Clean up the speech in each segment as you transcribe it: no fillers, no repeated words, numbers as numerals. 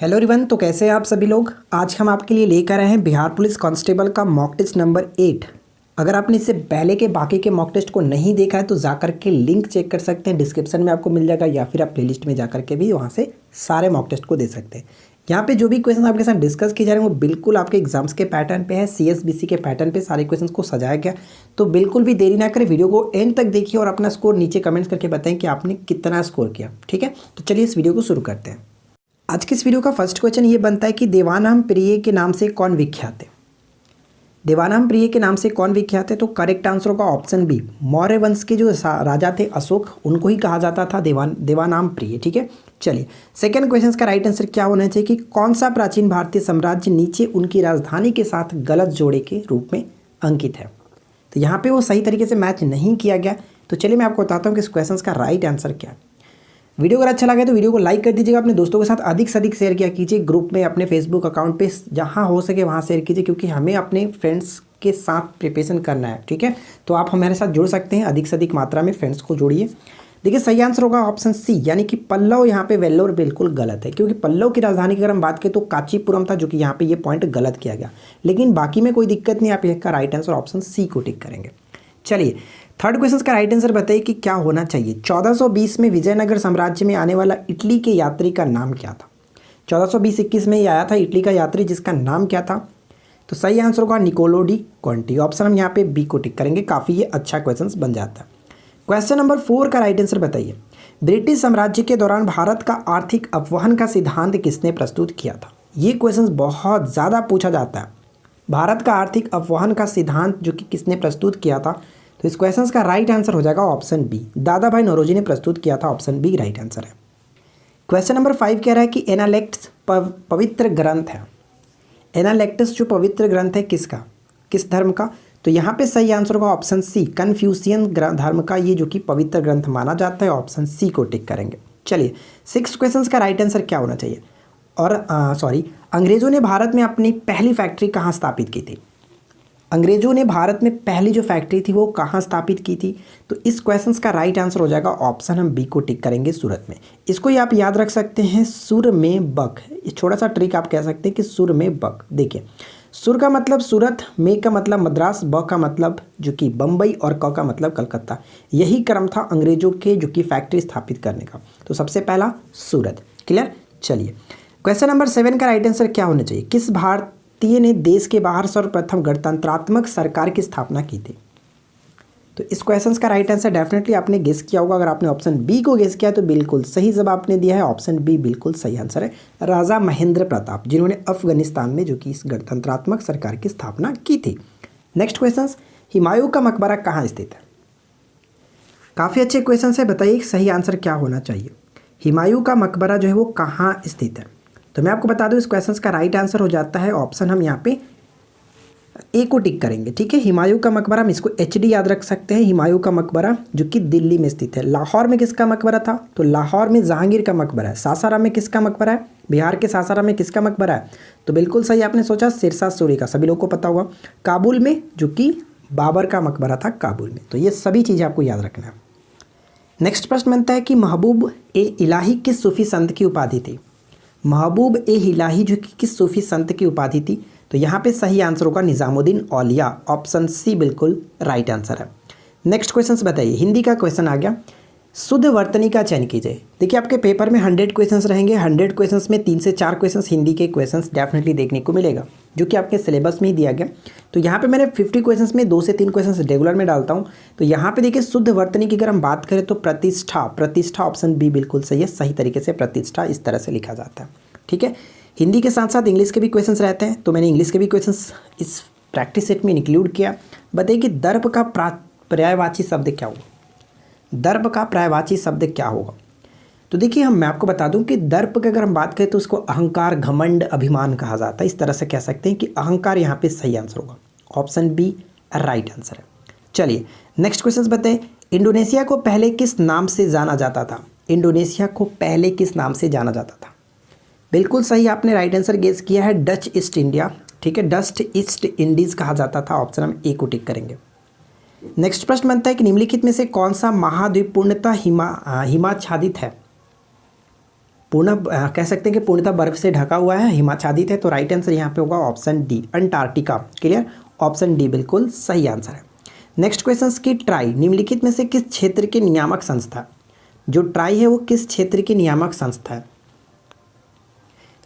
Hello everyone, तो कैसे हैं आप सभी लोग। आज हम आपके लिए लेकर आए हैं बिहार पुलिस कांस्टेबल का मॉक टेस्ट नंबर 8। अगर आपने इससे पहले के बाकी के मॉक टेस्ट को नहीं देखा है तो जाकर के लिंक चेक कर सकते हैं, डिस्क्रिप्शन में आपको मिल जाएगा, या फिर आप प्लेलिस्ट में जाकर के भी वहाँ से सारे मॉक टेस्ट को दे सकते हैं। यहाँ पे जो भी क्वेश्चन आपके साथ डिस्कस किए जा रहे हैं वो बिल्कुल आपके एग्जाम्स के पैटर्न पे है, CSBC के पैटर्न पे सारे क्वेश्चंस को सजाया गया। तो बिल्कुल भी देरी ना करें, वीडियो को एंड तक देखिए और अपना स्कोर नीचे कमेंट्स करके बताएं कि आपने कितना स्कोर किया। ठीक है, तो चलिए इस वीडियो को शुरू करते हैं। आज के इस वीडियो का फर्स्ट क्वेश्चन ये बनता है कि देवानाम प्रिय के नाम से कौन विख्यात है। देवानाम प्रिय के नाम से कौन विख्यात है, तो करेक्ट आंसर होगा ऑप्शन बी। मौर्य वंश के जो राजा थे अशोक, उनको ही कहा जाता था देवानाम प्रिय। ठीक है, चलिए सेकंड क्वेश्चन का राइट आंसर क्या होना चाहिए कि कौन सा प्राचीन भारतीय साम्राज्य नीचे उनकी राजधानी के साथ गलत जोड़े के रूप में अंकित है। तो यहाँ पे वो सही तरीके से मैच नहीं किया गया। तो चलिए मैं आपको बताता हूँ कि इस क्वेश्चन का राइट आंसर क्या है। वीडियो अगर अच्छा लगे तो वीडियो को लाइक कर दीजिएगा, अपने दोस्तों के साथ अधिक से अधिक शेयर किया कीजिए, ग्रुप में, अपने फेसबुक अकाउंट पे जहाँ हो सके वहाँ शेयर कीजिए, क्योंकि हमें अपने फ्रेंड्स के साथ प्रिपरेशन करना है। ठीक है, तो आप हमारे साथ जुड़ सकते हैं, अधिक से अधिक मात्रा में फ्रेंड्स को जोड़िए। देखिए सही आंसर होगा ऑप्शन सी, यानी कि पल्लव। यहाँ पे वेल्लोर बिल्कुल गलत है, क्योंकि पल्लव की राजधानी की अगर हम बात करें तो कांचीपुरम था, जो कि यहाँ पे ये पॉइंट गलत किया गया। लेकिन बाकी में कोई दिक्कत नहीं, आप इसका राइट आंसर ऑप्शन सी को टिक करेंगे। चलिए थर्ड क्वेश्चन का राइट आंसर बताइए कि क्या होना चाहिए। 1420 में विजयनगर साम्राज्य में आने वाला इटली के यात्री का नाम क्या था। 1420-21 में ये आया था इटली का यात्री, जिसका नाम क्या था। तो सही आंसर होगा निकोलो डी कॉन्टी। ऑप्शन हम यहाँ पे बी को टिक करेंगे, काफ़ी ये अच्छा क्वेश्चन बन जाता है। क्वेश्चन नंबर 4 का राइट आंसर बताइए। ब्रिटिश साम्राज्य के दौरान भारत का आर्थिक अपवहन का सिद्धांत किसने प्रस्तुत किया था। ये क्वेश्चन बहुत ज़्यादा पूछा जाता है। भारत का आर्थिक अपवहन का सिद्धांत जो कि किसने प्रस्तुत किया था, तो इस क्वेश्चन का राइट आंसर हो जाएगा ऑप्शन बी। दादा भाई नौरोजी ने प्रस्तुत किया था, ऑप्शन बी राइट आंसर है। क्वेश्चन नंबर 5 कह रहा है कि एनालेक्ट्स पवित्र ग्रंथ है। एनालेक्ट्स जो पवित्र ग्रंथ है किसका, किस धर्म का। तो यहाँ पे सही आंसर होगा ऑप्शन सी, कन्फ्यूशियन धर्म का ये जो कि पवित्र ग्रंथ माना जाता है। ऑप्शन सी को टिक करेंगे। चलिए 6 क्वेश्चन का राइट आंसर क्या होना चाहिए। और अंग्रेज़ों ने भारत में अपनी पहली फैक्ट्री कहाँ स्थापित की थी। अंग्रेज़ों ने भारत में पहली जो फैक्ट्री थी वो कहाँ स्थापित की थी। तो इस क्वेश्चन का राइट आंसर हो जाएगा ऑप्शन हम बी को टिक करेंगे, सूरत में। इसको ही आप याद रख सकते हैं, सुर में बक। छोटा सा ट्रिक आप कह सकते हैं कि सुर में बक। देखिए सुर का मतलब सूरत, में का मतलब मद्रास, ब का मतलब जो कि बम्बई, और क का मतलब कलकत्ता। यही क्रम था अंग्रेज़ों के जो कि फैक्ट्री स्थापित करने का। तो सबसे पहला सूरत। क्लियर। चलिए क्वेश्चन नंबर 7 का राइट आंसर क्या होना चाहिए। किस भारतीय ने देश के बाहर सर्वप्रथम गणतंत्रात्मक सरकार की स्थापना की थी। तो इस क्वेश्चन का राइट आंसर डेफिनेटली आपने गेस किया होगा। अगर आपने ऑप्शन बी को गेस किया तो बिल्कुल सही जवाब आपने दिया है, ऑप्शन बी बिल्कुल सही आंसर है। राजा महेंद्र प्रताप, जिन्होंने अफगानिस्तान में जो कि इस गणतंत्रात्मक सरकार की स्थापना की थी। नेक्स्ट क्वेश्चन, हुमायूं का मकबरा कहाँ स्थित है। काफ़ी अच्छे क्वेश्चन है, बताइए सही आंसर क्या होना चाहिए। हुमायूं का मकबरा जो है वो कहाँ स्थित है। तो मैं आपको बता दूं इस क्वेश्चन का राइट आंसर हो जाता है ऑप्शन हम यहाँ पे ए को टिक करेंगे। ठीक है, हुमायूं का मकबरा, हम इसको HD याद रख सकते हैं। हुमायूं का मकबरा जो कि दिल्ली में स्थित है। लाहौर में किसका मकबरा था, तो लाहौर में जहांगीर का मकबरा है। सासाराम में किसका मकबरा है, बिहार के सासाराम में किसका मकबरा है। तो बिल्कुल सही आपने सोचा, शेरशाह सूरी का, सभी लोग को पता होगा। काबुल में जो कि बाबर का मकबरा था, काबुल में। तो ये सभी चीज़ें आपको याद रखना है। नेक्स्ट प्रश्न बनता है कि महबूब ए इलाही किस सूफी संत की उपाधि थी। महबूब ए इलाही जो कि किस सूफी संत की उपाधि थी। तो यहाँ पे सही आंसर होगा निज़ामुद्दीन औलिया, ऑप्शन सी बिल्कुल राइट आंसर है। नेक्स्ट क्वेश्चन बताइए, हिंदी का क्वेश्चन आ गया। शुद्ध वर्तनी का चयन कीजिए। देखिए आपके पेपर में 100 क्वेश्चंस रहेंगे। 100 क्वेश्चंस में 3 से 4 क्वेश्चंस हिंदी के क्वेश्चंस डेफिनेटली देखने को मिलेगा, जो कि आपके सिलेबस में ही दिया गया। तो यहाँ पे मैंने 50 क्वेश्चंस में 2 से 3 क्वेश्चंस रेगुलर में डालता हूँ। तो यहाँ पे देखिए शुद्ध वर्तनी की अगर हम बात करें तो प्रतिष्ठा, प्रतिष्ठा ऑप्शन बी बिल्कुल सही है। सही तरीके से प्रतिष्ठा इस तरह से लिखा जाता है। ठीक है, हिंदी के साथ साथ इंग्लिश के भी क्वेश्चंस रहते हैं, तो मैंने इंग्लिश के भी क्वेश्चंस इस प्रैक्टिस सेट में इंक्लूड किया। बताइए कि दर्प का पर्यायवाची शब्द क्या होगा। दर्प का पर्यायवाची शब्द क्या होगा। तो देखिए मैं आपको बता दूं कि दर्प की अगर हम बात करें तो उसको अहंकार, घमंड, अभिमान कहा जाता है। इस तरह से कह सकते हैं कि अहंकार यहाँ पे सही आंसर होगा, ऑप्शन बी राइट आंसर है। चलिए नेक्स्ट क्वेश्चन बताइए, इंडोनेशिया को पहले किस नाम से जाना जाता था। इंडोनेशिया को पहले किस नाम से जाना जाता था। बिल्कुल सही आपने राइट आंसर गेस किया है, डच ईस्ट इंडिया। ठीक है, डच ईस्ट इंडीज़ कहा जाता था। ऑप्शन हम ए को टिक करेंगे। नेक्स्ट प्रश्न बनता है कि निम्नलिखित में से कौन सा महाद्वीप पूर्णतः हिमाच्छादित है। कह सकते हैं कि पूर्णतः बर्फ से ढका हुआ है, हिमाच्छादित है। तो राइट आंसर यहाँ पे होगा option D, Antarctica. Clear, option D बिल्कुल सही आंसर है। नेक्स्ट क्वेश्चन की ट्राई निम्नलिखित में से किस क्षेत्र की नियामक संस्था, जो ट्राई है वो किस क्षेत्र की नियामक संस्था है?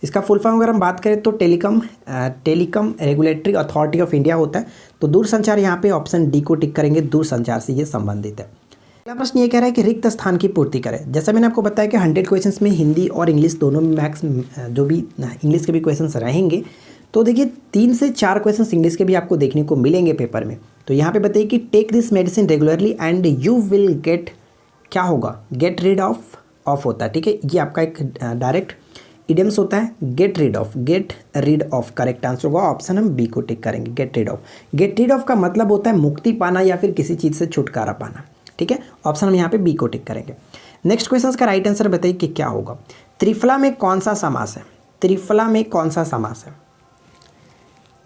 इसका फुल फॉर्म अगर हम बात करें तो telecom regulatory authority of India होता है। तो दूरसंचार यहाँ पे ऑप्शन डी को टिक करेंगे, दूरसंचार से ये संबंधित है। अगला प्रश्न ये कह रहा है कि रिक्त स्थान की पूर्ति करें। जैसा मैंने आपको बताया कि 100 क्वेश्चंस में हिंदी और इंग्लिश दोनों में मैक्स जो भी इंग्लिश के भी क्वेश्चंस रहेंगे, तो देखिए 3 से 4 क्वेश्चंस इंग्लिश के भी आपको देखने को मिलेंगे पेपर में। तो यहाँ पे बताइए कि take this medicine regularly and you will get, क्या होगा, गेट रिड ऑफ होता है। ठीक है, ये आपका एक डायरेक्ट इडियम्स होता है, get rid of. Correct answer होगा ऑप्शन हम बी को टिक करेंगे, get rid of. Get rid of का मतलब होता है मुक्ति पाना या फिर किसी चीज़ से छुटकारा पाना। ठीक है, ऑप्शन हम यहाँ पे बी को टिक करेंगे। नेक्स्ट क्वेश्चन का राइट आंसर बताइए कि क्या होगा। त्रिफला में कौन सा समास है? त्रिफला में कौन सा समास है?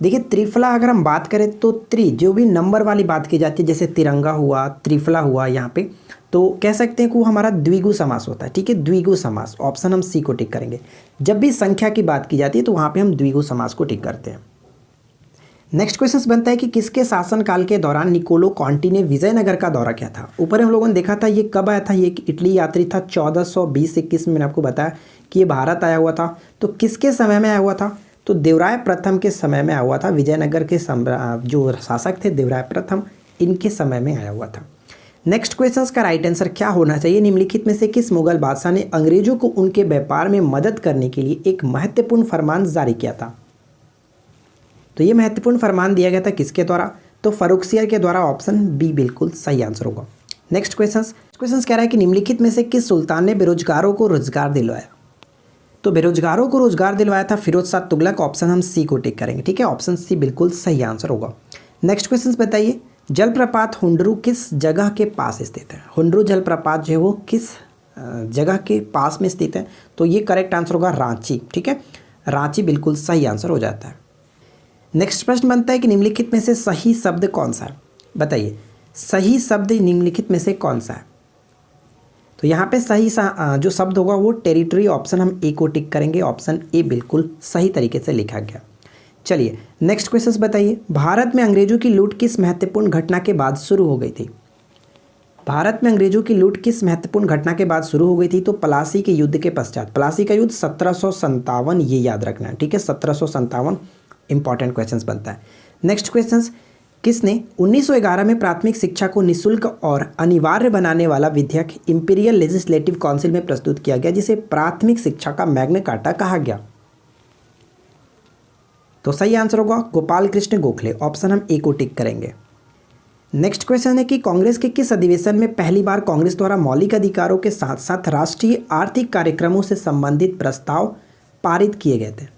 देखिए त्रिफला अगर हम बात करें तो जो भी नंबर वाली बात की जाती है, जैसे तिरंगा हुआ, त्रिफला हुआ यहाँ पे, तो कह सकते हैं कि वो हमारा द्विगु समास होता है। ठीक है, द्विगु समास, ऑप्शन हम सी को टिक करेंगे। जब भी संख्या की बात की जाती है तो वहाँ पे हम द्विगु समास को टिक करते हैं। नेक्स्ट क्वेश्चन बनता है कि किसके शासनकाल के दौरान निकोलो कॉन्टी ने विजयनगर का दौरा किया था? ऊपर हम लोगों ने देखा था ये कब आया था, ये एक इटली यात्री था 1420-21 में। मैंने आपको बताया कि ये भारत आया हुआ था। तो किसके समय में आया हुआ था? तो देवराय प्रथम के समय में आया हुआ था। विजयनगर के जो शासक थे देवराय प्रथम, इनके समय में आया हुआ था। नेक्स्ट क्वेश्चन का राइट आंसर क्या होना चाहिए? निम्नलिखित में से किस मुगल बादशाह ने अंग्रेजों को उनके व्यापार में मदद करने के लिए एक महत्वपूर्ण फरमान जारी किया था? तो ये महत्वपूर्ण फरमान दिया गया था किसके द्वारा? तो फर्रुखसियर के द्वारा, ऑप्शन बी बिल्कुल सही आंसर होगा। नेक्स्ट क्वेश्चन कह रहा है कि निम्नलिखित में से किस सुल्तान ने बेरोजगारों को रोजगार दिलवाया? तो बेरोजगारों को रोजगार दिलवाया था फिरोज शाह तुगलक, ऑप्शन हम सी को टिक करेंगे। ठीक है, ऑप्शन सी बिल्कुल सही आंसर होगा। नेक्स्ट क्वेश्चन बताइए, जलप्रपात हुंडरू किस जगह के पास स्थित है? हुंडरू जलप्रपात जो है वो किस जगह के पास में स्थित है? तो ये करेक्ट आंसर होगा रांची। ठीक है, रांची बिल्कुल सही आंसर हो जाता है। नेक्स्ट प्रश्न बनता है कि निम्नलिखित में से सही शब्द कौन सा है? बताइए, सही शब्द निम्नलिखित में से कौन सा है? तो यहाँ पे सही जो शब्द होगा वो टेरिटरी, ऑप्शन हम ए को टिक करेंगे। ऑप्शन ए बिल्कुल सही तरीके से लिखा गया। चलिए नेक्स्ट क्वेश्चन बताइए, भारत में अंग्रेजों की लूट किस महत्वपूर्ण घटना के बाद शुरू हो गई थी? भारत में अंग्रेजों की लूट किस महत्वपूर्ण घटना के बाद शुरू हो गई थी? तो प्लासी के युद्ध के पश्चात। प्लासी का युद्ध 1757, ये याद रखना है। ठीक है, 1757 इंपॉर्टेंट क्वेश्चंस बनता है। नेक्स्ट क्वेश्चंस, किसने 1911 में प्राथमिक शिक्षा को निःशुल्क और अनिवार्य बनाने वाला विधेयक इंपीरियल लेजिस्लेटिव काउंसिल में प्रस्तुत किया गया, जिसे प्राथमिक शिक्षा का मैग्ना कार्टा कहा गया? तो सही आंसर होगा गोपाल कृष्ण गोखले, ऑप्शन हम ए को टिक करेंगे। नेक्स्ट क्वेश्चन है कि कांग्रेस के किस अधिवेशन में पहली बार कांग्रेस द्वारा मौलिक अधिकारों के साथ साथ राष्ट्रीय आर्थिक कार्यक्रमों से संबंधित प्रस्ताव पारित किए गए थे?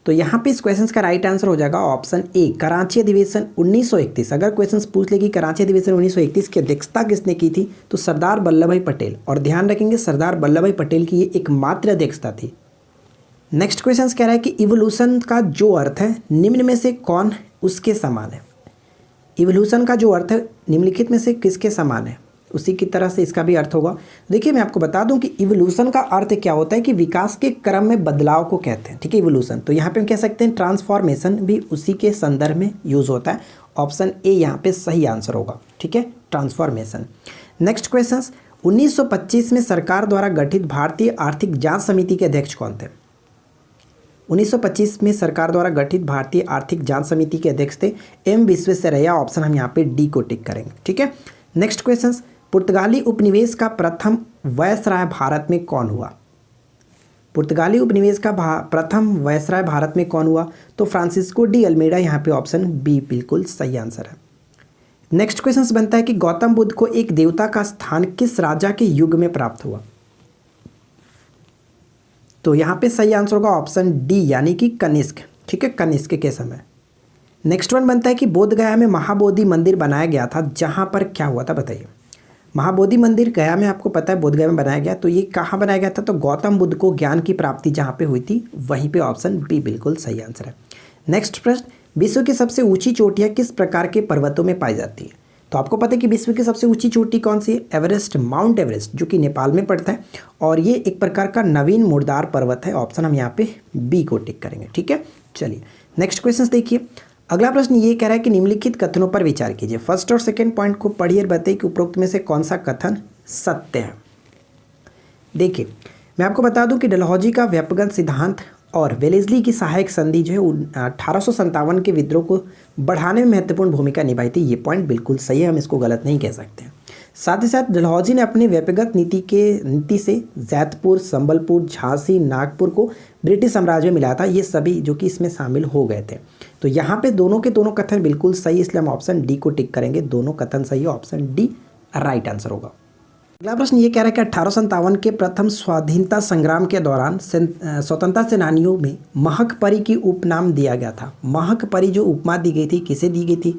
तो यहाँ पे इस क्वेश्चन का राइट आंसर हो जाएगा ऑप्शन ए, कराची अधिवेशन 1931। अगर क्वेश्चन पूछ ले कि कराची अधिवेशन 1931 की अध्यक्षता किसने की थी, तो सरदार वल्लभ भाई पटेल। और ध्यान रखेंगे सरदार वल्लभ भाई पटेल की ये एकमात्र अध्यक्षता थी। नेक्स्ट क्वेश्चन कह रहा है कि इवोल्यूशन का जो अर्थ है निम्न में से कौन उसके समान है? इवोल्यूशन का जो अर्थ है निम्नलिखित में से किसके समान है, उसी की तरह से इसका भी अर्थ होगा। देखिए मैं आपको बता दूं कि इवोल्यूशन का अर्थ क्या होता है कि विकास के क्रम में बदलाव को कहते हैं। ठीक है, इवोल्यूशन। तो यहाँ पे हम कह सकते हैं ट्रांसफॉर्मेशन भी उसी के संदर्भ में यूज होता है। ऑप्शन ए यहाँ पे सही आंसर होगा। ठीक है, ट्रांसफॉर्मेशन। नेक्स्ट क्वेश्चन, 1925 में सरकार द्वारा गठित भारतीय आर्थिक जांच समिति के अध्यक्ष कौन थे? 1925 में सरकार द्वारा गठित भारतीय आर्थिक जांच समिति के अध्यक्ष थे एम विश्वेश्वरैया, ऑप्शन हम यहाँ पे डी को टिक करेंगे। ठीक है, नेक्स्ट क्वेश्चन, पुर्तगाली उपनिवेश का प्रथम वायसराय भारत में कौन हुआ? पुर्तगाली उपनिवेश का प्रथम वायसराय भारत में कौन हुआ? तो फ्रांसिस्को डी अल्मेडा, यहाँ पे ऑप्शन बी बिल्कुल सही आंसर है। नेक्स्ट क्वेश्चन बनता है कि गौतम बुद्ध को एक देवता का स्थान किस राजा के युग में प्राप्त हुआ? तो यहाँ पे सही आंसर होगा ऑप्शन डी, यानी कि कनिष्क। ठीक है, कनिष्क के समय। नेक्स्ट वन बनता है कि बोध गया में महाबोधि मंदिर बनाया गया था, जहाँ पर क्या हुआ था? बताइए। महाबोधि मंदिर गया में आपको पता है बोध गया में बनाया गया, तो ये कहाँ बनाया गया था? तो गौतम बुद्ध को ज्ञान की प्राप्ति जहाँ पे हुई थी वहीं पे, ऑप्शन बी बिल्कुल सही आंसर है। नेक्स्ट प्रश्न, विश्व की सबसे ऊंची चोटियाँ किस प्रकार के पर्वतों में पाई जाती है? तो तो आपको पता है कि विश्व की सबसे ऊंची चोटी कौन सी है? एवरेस्ट, माउंट एवरेस्ट, जो कि नेपाल में पड़ता है और ये एक प्रकार का नवीन मुर्दार पर्वत है। ऑप्शन हम यहाँ पे बी को टिक करेंगे। ठीक है, चलिए नेक्स्ट क्वेश्चन देखिए। अगला प्रश्न ये कह रहा है कि निम्नलिखित कथनों पर विचार कीजिए। फर्स्ट और सेकेंड पॉइंट को पढ़िए और बताइए कि उपरोक्त में से कौन सा कथन सत्य है। देखिए, मैं आपको बता दूं कि डलहौजी का व्यापकन सिद्धांत और वेलेस्ली की सहायक संधि जो है 1857 के विद्रोह को बढ़ाने में महत्वपूर्ण भूमिका निभाई थी। ये पॉइंट बिल्कुल सही है, हम इसको गलत नहीं कह सकते हैं। साथ ही साथ डलहौजी ने अपने व्यापकगत नीति से जैतपुर, संबलपुर, झांसी, नागपुर को ब्रिटिश साम्राज्य में मिला था। ये सभी जो कि इसमें शामिल हो गए थे। तो यहाँ पे दोनों के दोनों कथन बिल्कुल सही, इसलिए हम ऑप्शन डी को टिक करेंगे। दोनों कथन सही है, ऑप्शन डी राइट आंसर होगा। अगला प्रश्न ये कह रहा है कि 1857 के प्रथम स्वाधीनता संग्राम के दौरान स्वतंत्रता सेनानियों में महक परी की उपनाम दिया गया था। महक परी जो उपमा दी गई थी, किसे दी गई थी?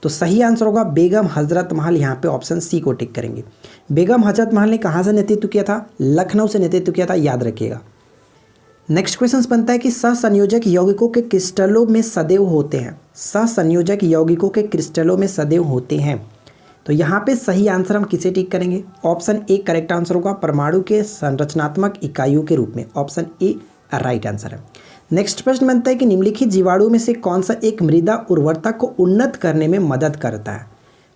तो सही आंसर होगा बेगम हजरत महल। यहाँ पे ऑप्शन सी को टिक करेंगे। बेगम हजरत महल ने कहाँ से नेतृत्व किया था? लखनऊ से नेतृत्व किया था, याद रखिएगा। नेक्स्ट क्वेश्चन बनता है कि सहसंयोजक यौगिकों के क्रिस्टलों में सदैव होते हैं। सहसंयोजक यौगिकों के क्रिस्टलों में सदैव होते हैं। तो यहाँ पे सही आंसर हम किसे टिक करेंगे? ऑप्शन ए करेक्ट आंसर होगा, परमाणु के संरचनात्मक इकाइयों के रूप में। ऑप्शन ए राइट आंसर है। नेक्स्ट प्रश्न बनता है कि निम्नलिखित जीवाणुओं में से कौन सा एक मृदा उर्वरता को उन्नत करने में मदद करता है?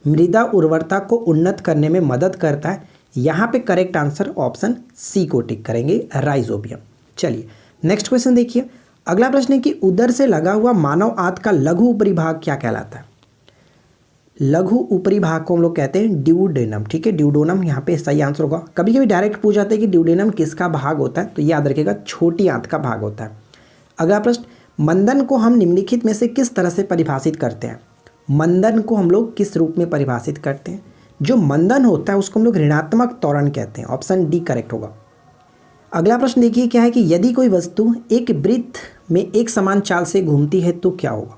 मृदा उर्वरता को उन्नत करने में मदद करता है। यहाँ पे करेक्ट आंसर ऑप्शन सी को टिक करेंगे, राइजोबियम। चलिए नेक्स्ट क्वेश्चन देखिए। अगला प्रश्न है कि उदर से लगा हुआ मानव आंत का लघु ऊपरी भाग क्या कहलाता है? लघु ऊपरी भाग को हम लोग कहते हैं ड्यूडेनम। ठीक है, ड्यूडेनम यहाँ पे सही आंसर होगा। कभी कभी डायरेक्ट पूछ जाते हैं कि ड्यूडेनम किसका भाग होता है, तो याद रखिएगा छोटी आंत का भाग होता है। अगला प्रश्न, मंदन को हम निम्नलिखित में से किस तरह से परिभाषित करते हैं? मंदन को हम लोग किस रूप में परिभाषित करते हैं? जो मंदन होता है उसको हम लोग ऋणात्मक त्वरण कहते हैं। ऑप्शन डी करेक्ट होगा। अगला प्रश्न देखिए क्या है कि यदि कोई वस्तु एक वृत्त में एक समान चाल से घूमती है तो क्या होगा?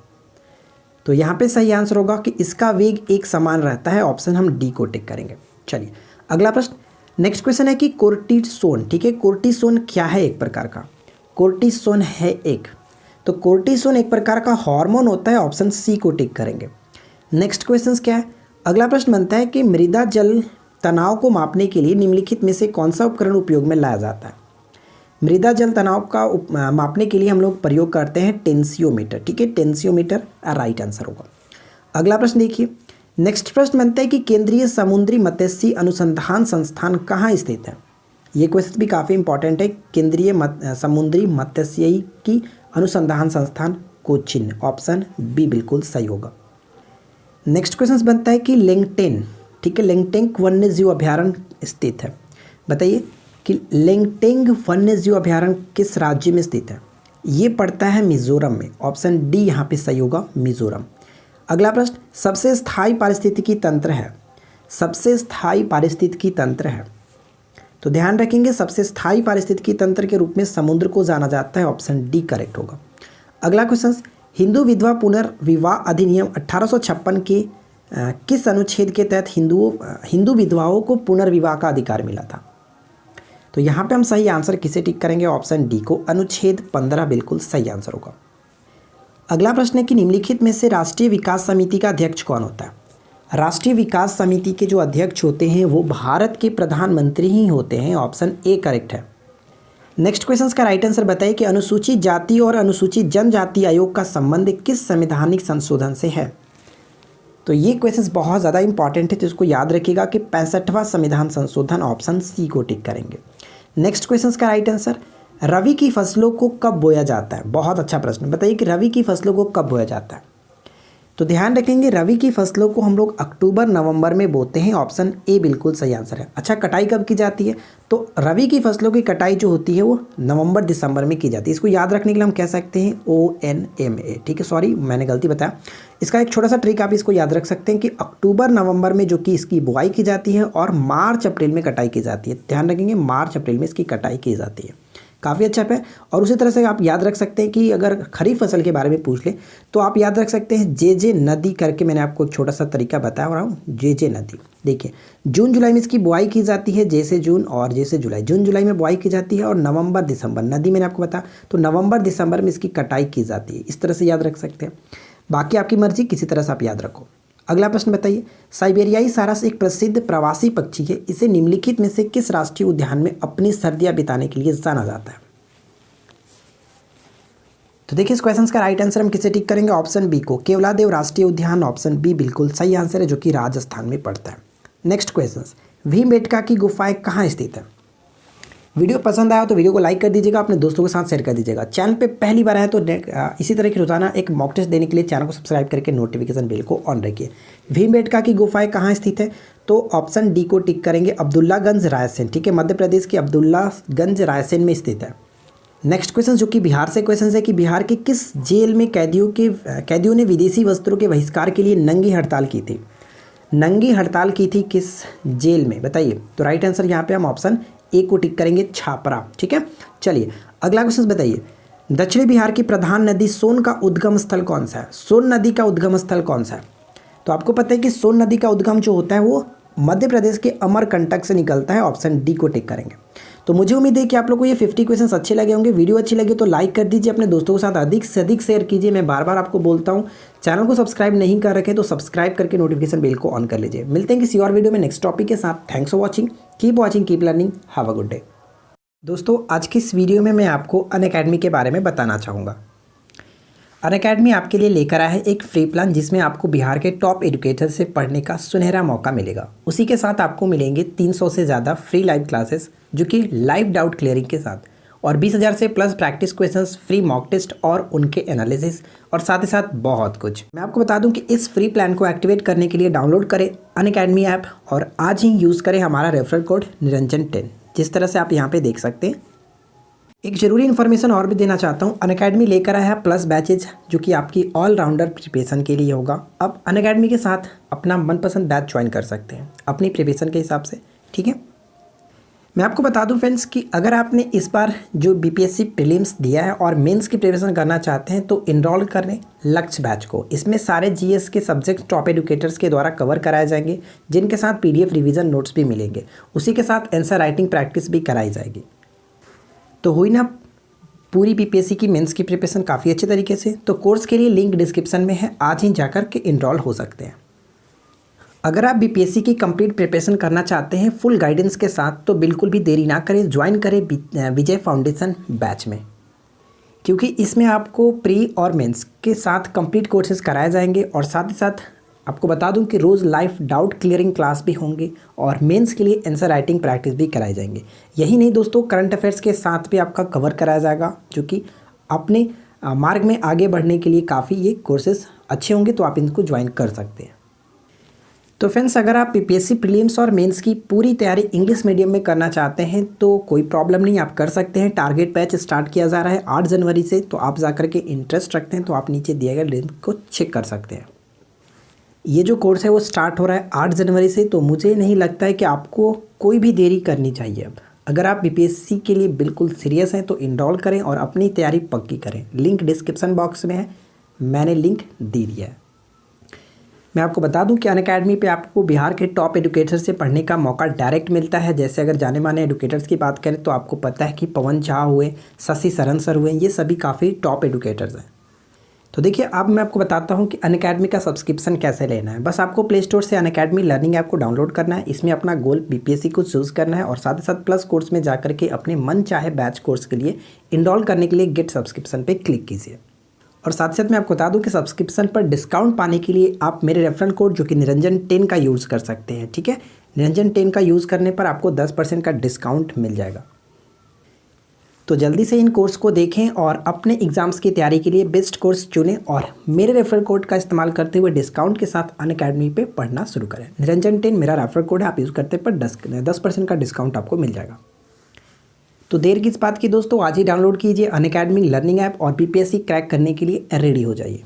तो यहाँ पे सही आंसर होगा कि इसका वेग एक समान रहता है। ऑप्शन हम डी को टिक करेंगे। चलिए अगला प्रश्न, नेक्स्ट क्वेश्चन है कि कोर्टिसोन। ठीक है, कोर्टिसोन क्या है? एक प्रकार का कोर्टिसोन है एक। तो कोर्टिसोन एक प्रकार का हार्मोन होता है। ऑप्शन सी को टिक करेंगे। नेक्स्ट क्वेश्चन क्या है? अगला प्रश्न बनता है कि मृदा जल तनाव को मापने के लिए निम्नलिखित में से कौन सा उपकरण उपयोग में लाया जाता है? मृदा जल तनाव का मापने के लिए हम लोग प्रयोग करते हैं टेंसियोमीटर। ठीक है, टेंसियोमीटर राइट आंसर होगा। अगला प्रश्न देखिए। नेक्स्ट प्रश्न बनता है कि केंद्रीय समुद्री मत्स्य अनुसंधान संस्थान कहाँ स्थित है? ये क्वेश्चन भी काफ़ी इंपॉर्टेंट है। केंद्रीय समुद्री मत्स्यिकी अनुसंधान संस्थान कोचीन। ऑप्शन बी बिल्कुल सही होगा। नेक्स्ट क्वेश्चन बनता है कि लेंगटेंग। ठीक है, लेंगटेंग वन्यजीव अभयारण्य स्थित है। बताइए कि लेंगटेंग वन्यजीव अभयारण्य किस राज्य में स्थित है? ये पड़ता है मिजोरम में। ऑप्शन डी यहाँ पे सही होगा, मिजोरम। अगला प्रश्न, सबसे स्थायी पारिस्थितिकी तंत्र है। सबसे स्थायी पारिस्थितिकी तंत्र है, तो ध्यान रखेंगे सबसे स्थायी पारिस्थितिकी तंत्र के रूप में समुद्र को जाना जाता है। ऑप्शन डी करेक्ट होगा। अगला क्वेश्चन, हिंदू विधवा पुनर्विवाह अधिनियम 1856 के किस अनुच्छेद के तहत हिंदू विधवाओं को पुनर्विवाह का अधिकार मिला था? तो यहाँ पे हम सही आंसर किसे टिक करेंगे? ऑप्शन डी को, अनुच्छेद 15 बिल्कुल सही आंसर होगा। अगला प्रश्न है कि निम्नलिखित में से राष्ट्रीय विकास समिति का अध्यक्ष कौन होता है? राष्ट्रीय विकास समिति के जो अध्यक्ष होते हैं वो भारत के प्रधानमंत्री ही होते हैं। ऑप्शन ए करेक्ट है। नेक्स्ट क्वेश्चन का राइट आंसर बताइए कि अनुसूचित जाति और अनुसूचित जनजाति आयोग का संबंध किस संवैधानिक संशोधन से है? तो ये क्वेश्चन बहुत ज़्यादा इंपॉर्टेंट है, तो इसको याद रखिएगा कि 65वां संविधान संशोधन। ऑप्शन सी को टिक करेंगे। नेक्स्ट क्वेश्चन का राइट आंसर, रबी की फसलों को कब बोया जाता है? बहुत अच्छा प्रश्न। बताइए कि रबी की फसलों को कब बोया जाता है? तो ध्यान रखेंगे रबी की फसलों को हम लोग अक्टूबर नवंबर में बोते हैं। ऑप्शन ए बिल्कुल सही आंसर है। अच्छा, कटाई कब की जाती है? तो रबी की फसलों की कटाई जो होती है वो नवंबर दिसंबर में की जाती है। इसको याद रखने के लिए हम कह सकते हैं ONMA। ठीक है, सॉरी मैंने गलती बताया। इसका एक छोटा सा ट्रिक आप इसको याद रख सकते हैं कि अक्टूबर नवंबर में जो कि इसकी बुआई की जाती है और मार्च अप्रैल में कटाई की जाती है। ध्यान रखेंगे मार्च अप्रैल में इसकी कटाई की जाती है। काफ़ी अच्छा है। और उसी तरह से आप याद रख सकते हैं कि अगर खरीफ फसल के बारे में पूछ ले तो आप याद रख सकते हैं JJ नदी करके, मैंने आपको एक छोटा सा तरीका बता रहा हूँ। JJ नदी, देखिए जून जुलाई में इसकी बुआई की जाती है, जैसे जून और जैसे जुलाई। जून जुलाई में बुआई की जाती है और नवंबर दिसंबर, नदी मैंने आपको बताया, तो नवंबर दिसंबर में इसकी कटाई की जाती है। इस तरह से याद रख सकते हैं। बाकी आपकी मर्जी, किसी तरह से आप याद रखो। अगला प्रश्न बताइए, साइबेरियाई सारस एक प्रसिद्ध प्रवासी पक्षी है, इसे निम्नलिखित में से किस राष्ट्रीय उद्यान में अपनी सर्दियां बिताने के लिए जाना जाता है? तो देखिए इस क्वेश्चन का राइट आंसर हम किसे टिक करेंगे? ऑप्शन बी को, केवलादेव राष्ट्रीय उद्यान। ऑप्शन बी बिल्कुल सही आंसर है, जो कि राजस्थान में पड़ता है। नेक्स्ट क्वेश्चन, भीमबेटका की गुफाएं कहाँ स्थित है? वीडियो पसंद आया तो वीडियो को लाइक कर दीजिएगा, अपने दोस्तों के साथ शेयर कर दीजिएगा। चैनल पे पहली बार आए तो इसी तरह की रोजाना एक मॉक टेस्ट देने के लिए चैनल को सब्सक्राइब करके नोटिफिकेशन बेल को ऑन रखिए। भीमबेटका की गुफाएं कहाँ स्थित है? तो ऑप्शन डी को टिक करेंगे, अब्दुल्लागंज रायसेन। ठीक है, मध्य प्रदेश के अब्दुल्लागंज रायसेन में स्थित है। नेक्स्ट क्वेश्चन जो कि बिहार से क्वेश्चन है कि बिहार के किस जेल में कैदियों ने विदेशी वस्त्रों के बहिष्कार के लिए नंगी हड़ताल की थी? नंगी हड़ताल की थी किस जेल में, बताइए। तो राइट आंसर यहाँ पे हम ऑप्शन ए को टिक करेंगे, छापरा। ठीक है, चलिए अगला क्वेश्चन बताइए, दक्षिणी बिहार की प्रधान नदी सोन का उद्गम स्थल कौन सा है? सोन नदी का उद्गम स्थल कौन सा है? तो आपको पता है कि सोन नदी का उद्गम जो होता है वो मध्य प्रदेश के अमरकंटक से निकलता है। ऑप्शन डी को टिक करेंगे। तो मुझे उम्मीद है कि आप लोग को ये 50 क्वेश्चन अच्छे लगे होंगे। वीडियो अच्छी लगी तो लाइक कर दीजिए, अपने दोस्तों के साथ अधिक से अधिक शेयर कीजिए। मैं बार बार आपको बोलता हूँ, चैनल को सब्सक्राइब नहीं कर रखे तो सब्सक्राइब करके नोटिफिकेशन बेल को ऑन कर लीजिए। मिलते हैं किसी और वीडियो में नेक्स्ट टॉपिक के साथ। Thanks for watching, keep watching, keep learning, have a good day. दोस्तों आज की इस वीडियो में मैं आपको अनअकैडमी के बारे में बताना चाहूँगा। अनअकैडमी आपके लिए लेकर आया है एक फ्री प्लान, जिसमें आपको बिहार के टॉप एजुकेटर से पढ़ने का सुनहरा मौका मिलेगा। उसी के साथ आपको मिलेंगे 300 से ज़्यादा फ्री लाइव क्लासेस, जो कि लाइव डाउट क्लियरिंग के साथ, और 20,000 से plus practice questions, free mock test और उनके एनालिसिस, और साथ ही साथ बहुत कुछ। मैं आपको बता दूं कि इस फ्री प्लान को एक्टिवेट करने के लिए डाउनलोड करें अनअकैडमी ऐप और आज ही यूज़ करें हमारा रेफरल कोड निरंजन 10, जिस तरह से आप यहाँ पे देख सकते हैं। एक ज़रूरी इन्फॉर्मेशन और भी देना चाहता हूँ, अनअकैडमी लेकर आया है प्लस बैचेज, जो कि आपकी ऑलराउंडर प्रिपरेशन के लिए होगा। अब अनअकैडमी के साथ अपना मनपसंद बैच ज्वाइन कर सकते हैं अपनी प्रिपरेशन के हिसाब से। ठीक है, मैं आपको बता दूं फ्रेंड्स कि अगर आपने इस बार जो बीपीएससी प्रीलिम्स दिया है और मेंस की प्रिपरेशन करना चाहते हैं तो इनरोल करें लक्ष्य बैच को। इसमें सारे जीएस के सब्जेक्ट टॉप एजुकेटर्स के द्वारा कवर कराए जाएंगे, जिनके साथ पीडीएफ रिवीजन नोट्स भी मिलेंगे। उसी के साथ आंसर राइटिंग प्रैक्टिस भी कराई जाएगी। तो हुई ना पूरी बीपीएससी की मेंस की प्रिपरेशन काफ़ी अच्छे तरीके से। तो कोर्स के लिए लिंक डिस्क्रिप्शन में है, आज ही जाकर के इनरोल हो सकते हैं। अगर आप बीपीएससी की कंप्लीट प्रिपरेशन करना चाहते हैं फुल गाइडेंस के साथ, तो बिल्कुल भी देरी ना करें, ज्वाइन करें विजय फाउंडेशन बैच में, क्योंकि इसमें आपको प्री और मेंस के साथ कंप्लीट कोर्सेज कराए जाएंगे। और साथ ही साथ आपको बता दूं कि रोज़ लाइव डाउट क्लियरिंग क्लास भी होंगे और मेंस के लिए आंसर राइटिंग प्रैक्टिस भी कराई जाएंगे। यही नहीं दोस्तों, करंट अफेयर्स के साथ भी आपका कवर कराया जाएगा, जो कि अपने मार्ग में आगे बढ़ने के लिए काफ़ी ये कोर्सेज अच्छे होंगे, तो आप इनको ज्वाइन कर सकते हैं। तो फ्रेंड्स अगर आप बीपीएससी प्रीलिम्स और मेंस की पूरी तैयारी इंग्लिश मीडियम में करना चाहते हैं तो कोई प्रॉब्लम नहीं, आप कर सकते हैं। टारगेट बैच स्टार्ट किया जा रहा है 8 जनवरी से, तो आप जाकर के इंटरेस्ट रखते हैं तो आप नीचे दिए गए लिंक को चेक कर सकते हैं। ये जो कोर्स है वो स्टार्ट हो रहा है 8 जनवरी से, तो मुझे नहीं लगता है कि आपको कोई भी देरी करनी चाहिए। अब अगर आप बीपीएससी के लिए बिल्कुल सीरियस हैं तो इनरोल करें और अपनी तैयारी पक्की करें। लिंक डिस्क्रिप्शन बॉक्स में है, मैंने लिंक दे दिया है। मैं आपको बता दूं कि अनअकैडमी पे आपको बिहार के टॉप एजुकेटर से पढ़ने का मौका डायरेक्ट मिलता है। जैसे अगर जाने माने एजुकेटर्स की बात करें तो आपको पता है कि पवन झा हुए, शशि शरण सर हुए, ये सभी काफ़ी टॉप एजुकेटर्स हैं। तो देखिए अब मैं आपको बताता हूं कि अनअकैडमी का सब्सक्रिप्शन कैसे लेना है। बस आपको प्ले स्टोर से अनअकैडमी लर्निंग ऐप को डाउनलोड करना है। इसमें अपना गोल बीपीएससी को चूज़ करना है और साथ ही साथ प्लस कोर्स में जाकर के अपने मन चाहे बैच कोर्स के लिए इनरोल करने के लिए गेट सब्सक्रिप्शन पे क्लिक कीजिए। और साथ साथ मैं आपको बता दूं कि सब्सक्रिप्शन पर डिस्काउंट पाने के लिए आप मेरे रेफरल कोड जो कि निरंजन 10 का यूज़ कर सकते हैं। ठीक है, निरंजन 10 का यूज़ करने पर आपको 10% का डिस्काउंट मिल जाएगा। तो जल्दी से इन कोर्स को देखें और अपने एग्जाम्स की तैयारी के लिए बेस्ट कोर्स चुनें और मेरे रेफरल कोड का इस्तेमाल करते हुए डिस्काउंट के साथ अनअकैडमी पे पढ़ना शुरू करें। निरंजन 10 मेरा रेफरल कोड है, आप यूज़ करते पर 10% का डिस्काउंट आपको मिल जाएगा। तो देर किस बात की दोस्तों, आज ही डाउनलोड कीजिए अनअकैडमी लर्निंग ऐप और बीपीएससी क्रैक करने के लिए रेडी हो जाइए।